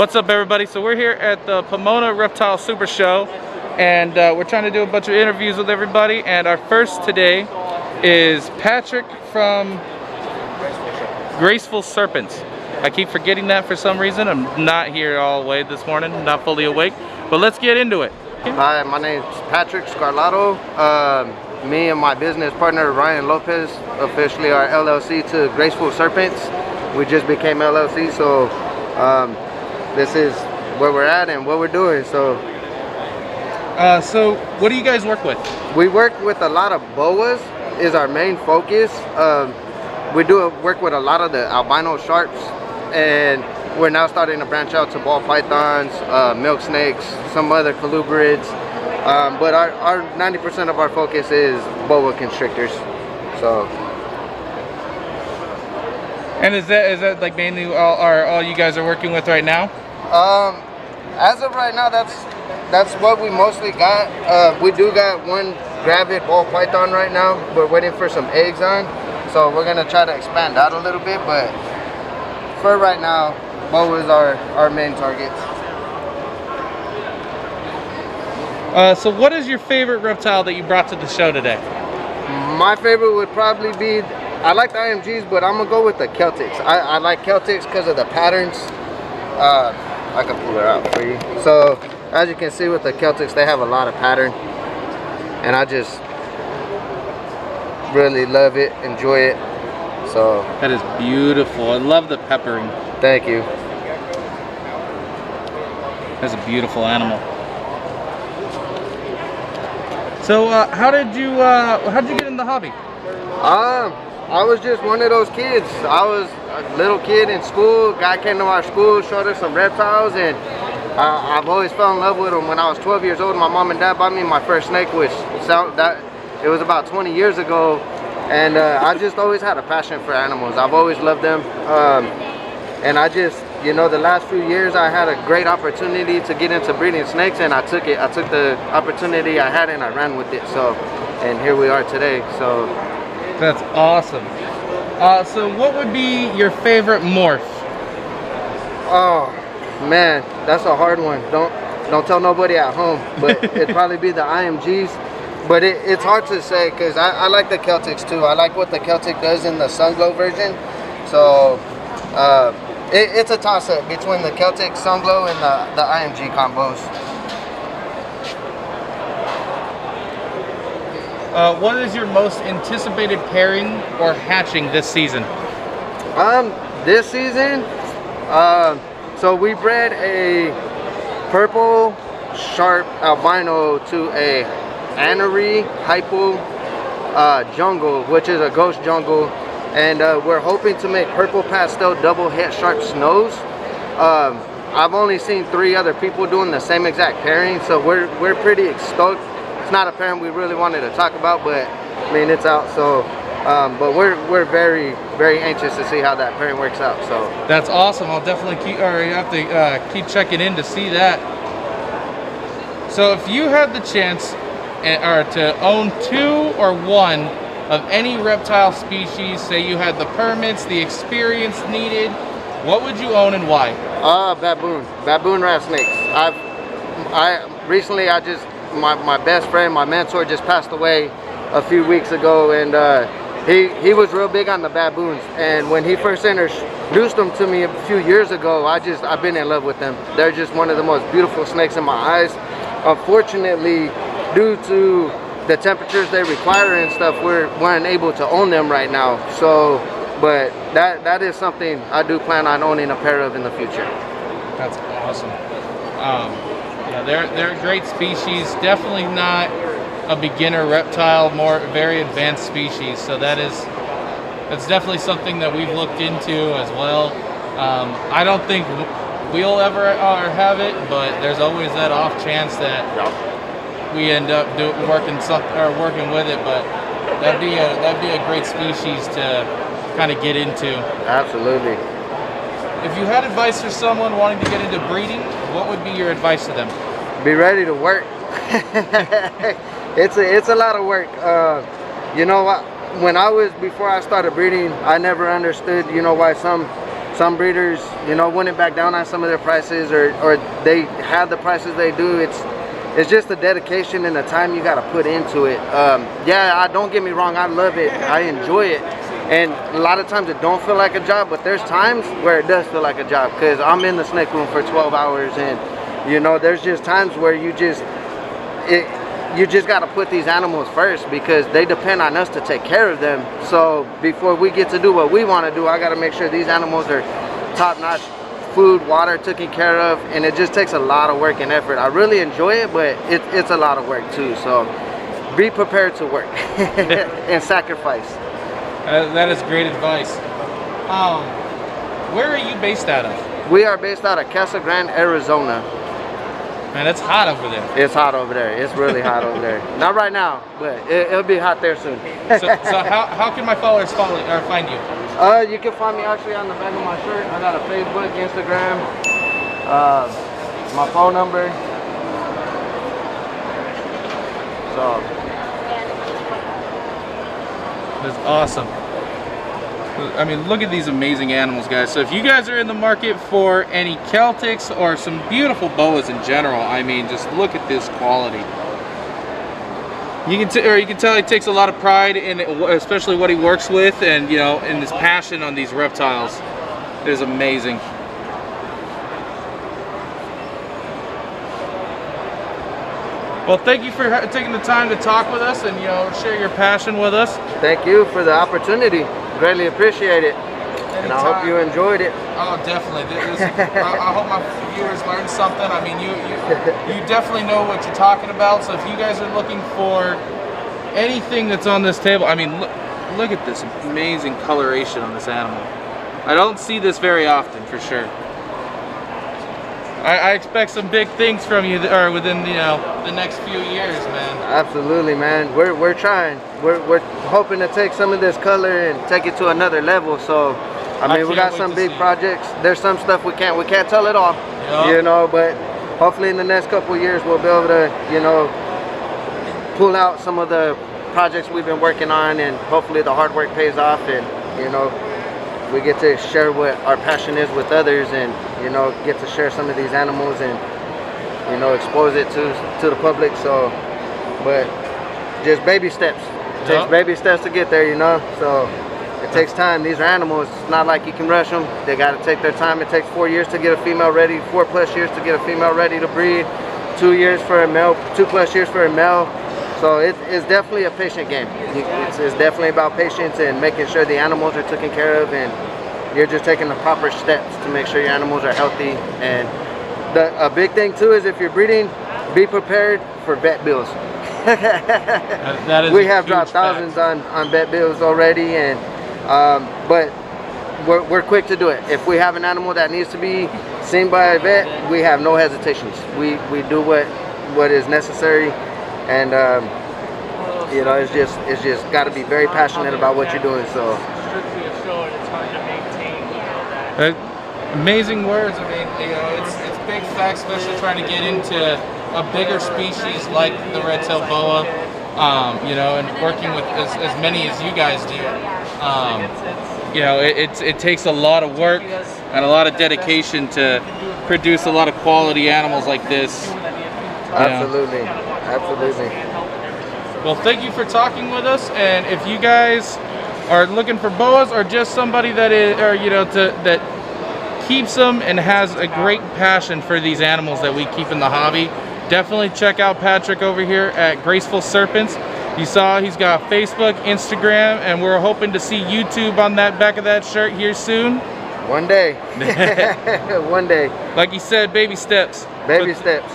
What's up, everybody? So we're here at the Pomona Reptile Super Show, and we're trying to do a bunch of interviews with everybody. And our first today is Patrick from Graceful Serpents. I keep forgetting that for some reason. I'm not here all the way this morning, not fully awake, but let's get into it. Hi, my name's Patrick Scarlato. Me and my business partner Ryan Lopez officially are LLC to Graceful Serpents. We just became LLC, so this is where we're at and what we're doing. So what do you guys work with? we work with a lot of boas is our main focus. We do work with a lot of the albino sharks, and we're now starting to branch out to ball pythons, milk snakes, some other colubrids, but our 90% of our focus is boa constrictors. So. And is that like mainly all you guys are working with right now? As of right now, that's what we mostly got. We do got one gravid ball python right now. We're waiting for some eggs on, so we're gonna try to expand out a little bit. But for right now, boas are our main targets. So what is your favorite reptile that you brought to the show today? My favorite would probably be, I like the IMGs, but I'm gonna go with the Celtics. I like Celtics because of the patterns. I can pull it out for you. So as you can see with the Celtics, they have a lot of pattern, and I just really love it, enjoy it. So that is beautiful. I love the peppering. Thank you. That's a beautiful animal. So how'd you get in the hobby? I was just one of those kids. I was a little kid in school. Guy came to our school, showed us some reptiles, and I've always fell in love with them. When I was 12 years old, my mom and dad bought me my first snake, which it was about 20 years ago, and I just always had a passion for animals. I've always loved them, and I just, you know, the last few years I had a great opportunity to get into breeding snakes, and I took it. I took the opportunity I had and I ran with it. So, and here we are today. So. That's awesome. So what would be your favorite morph? Oh man, that's a hard one. Don't tell nobody at home, but it'd probably be the IMGs. But it's hard to say because I like the Celtics too. I like what the Celtic does in the Sunglow version. So it's a toss-up between the Celtic Sunglow and the IMG combos. What is your most anticipated pairing or hatching this season? This season, so we bred a purple sharp albino to a Anery hypo jungle, which is a ghost jungle, and we're hoping to make purple pastel double het sharp snows. I've only seen 3 other people doing the same exact pairing, so we're pretty stoked. It's not a pairing we really wanted to talk about, but I mean it's out. So, but we're very, very anxious to see how that pairing works out. So that's awesome. I'll definitely keep checking in to see that. So if you had the chance, to own 2 or 1 of any reptile species, say you had the permits, the experience needed, what would you own and why? Baboon rat snakes. Recently my best friend, my mentor, just passed away a few weeks ago, and he was real big on the baboons, and when he first introduced them to me a few years ago, I've been in love with them. They're just one of the most beautiful snakes in my eyes. Unfortunately, due to the temperatures they require and stuff, we're unable to own them right now. So but that is something I do plan on owning a pair of in the future. That's awesome. Yeah, they're a great species. Definitely not a beginner reptile, very advanced species. So that's definitely something that we've looked into as well. I don't think we'll ever have it, but there's always that off chance that we end up working with it. But that'd be a great species to kind of get into. Absolutely. If you had advice for someone wanting to get into breeding, what would be your advice to them? Be ready to work. It's a lot of work. You know what? Before I started breeding, I never understood, you know, why some some breeders, you know, wouldn't back down on some of their prices, or they have the prices they do. It's just the dedication and the time you got to put into it. Yeah, don't get me wrong, I love it, I enjoy it, and a lot of times it don't feel like a job, but there's times where it does feel like a job, because I'm in the snake room for 12 hours, and you know, there's just times where you just got to put these animals first, because they depend on us to take care of them. So before we get to do what we want to do, I got to make sure these animals are top-notch, food, water taken care of, and it just takes a lot of work and effort. I really enjoy it, but it's a lot of work too. So be prepared to work and sacrifice. That is great advice. Where are you based out of? We are based out of Casa Grande, Arizona. Man, it's hot over there. It's hot over there. It's really hot over there. Not right now, but it'll be hot there soon. So how can my followers find you? You can find me actually on the back of my shirt. I got a Facebook, Instagram, my phone number. So that's awesome. I mean, look at these amazing animals, guys. So if you guys are in the market for any Celtics or some beautiful boas in general, I mean, just look at this quality. You can tell he takes a lot of pride in especially what he works with, and you know, in his passion on these reptiles. It is amazing. Well, thank you for taking the time to talk with us and, you know, share your passion with us. Thank you for the opportunity. Greatly appreciate it. And I hope you enjoyed it. Oh, definitely. I hope my viewers learned something. I mean, you definitely know what you're talking about. So if you guys are looking for anything that's on this table, I mean, look at this amazing coloration on this animal. I don't see this very often, for sure. I expect some big things from you, or within, you know, the next few years, man. Absolutely, man. We're trying. We're hoping to take some of this color and take it to another level. So, I mean, we got some big projects. There's some stuff we can't tell it all, you know. But hopefully, in the next couple of years, we'll be able to, you know, pull out some of the projects we've been working on, and hopefully, the hard work pays off, and you know, we get to share what our passion is with others, and you know, get to share some of these animals and, you know, expose it to the public. So, but just baby steps. It takes baby steps to get there, you know. So it takes time. These are animals. It's not like you can rush them. They got to take their time. It takes 4 years to get a female ready, 4+ years to get a female ready to breed, 2 years for a male, 2+ years for a male. So it's definitely a patient game. It's definitely about patience and making sure the animals are taken care of, and you're just taking the proper steps to make sure your animals are healthy. And a big thing too is, if you're breeding, be prepared for vet bills. That is we have dropped thousands on vet bills already, and but we're quick to do it. If we have an animal that needs to be seen by a vet, we have no hesitations. We do what is necessary, and you know, it's just got to be very passionate about what you're doing. So. Amazing words. I mean, you know, it's big facts, especially trying to get into a bigger species like the red-tailed boa, you know, and working with as many as you guys do. You know, it takes a lot of work and a lot of dedication to produce a lot of quality animals like this. Absolutely, absolutely. Well, thank you for talking with us, and if you guys are looking for boas, or just somebody that is, or you know, that keeps them and has a great passion for these animals that we keep in the hobby, definitely check out Patrick over here at Graceful Serpents. You saw he's got Facebook, Instagram, and we're hoping to see YouTube on that back of that shirt here soon. One day. One day. Like he said, baby steps. Baby steps.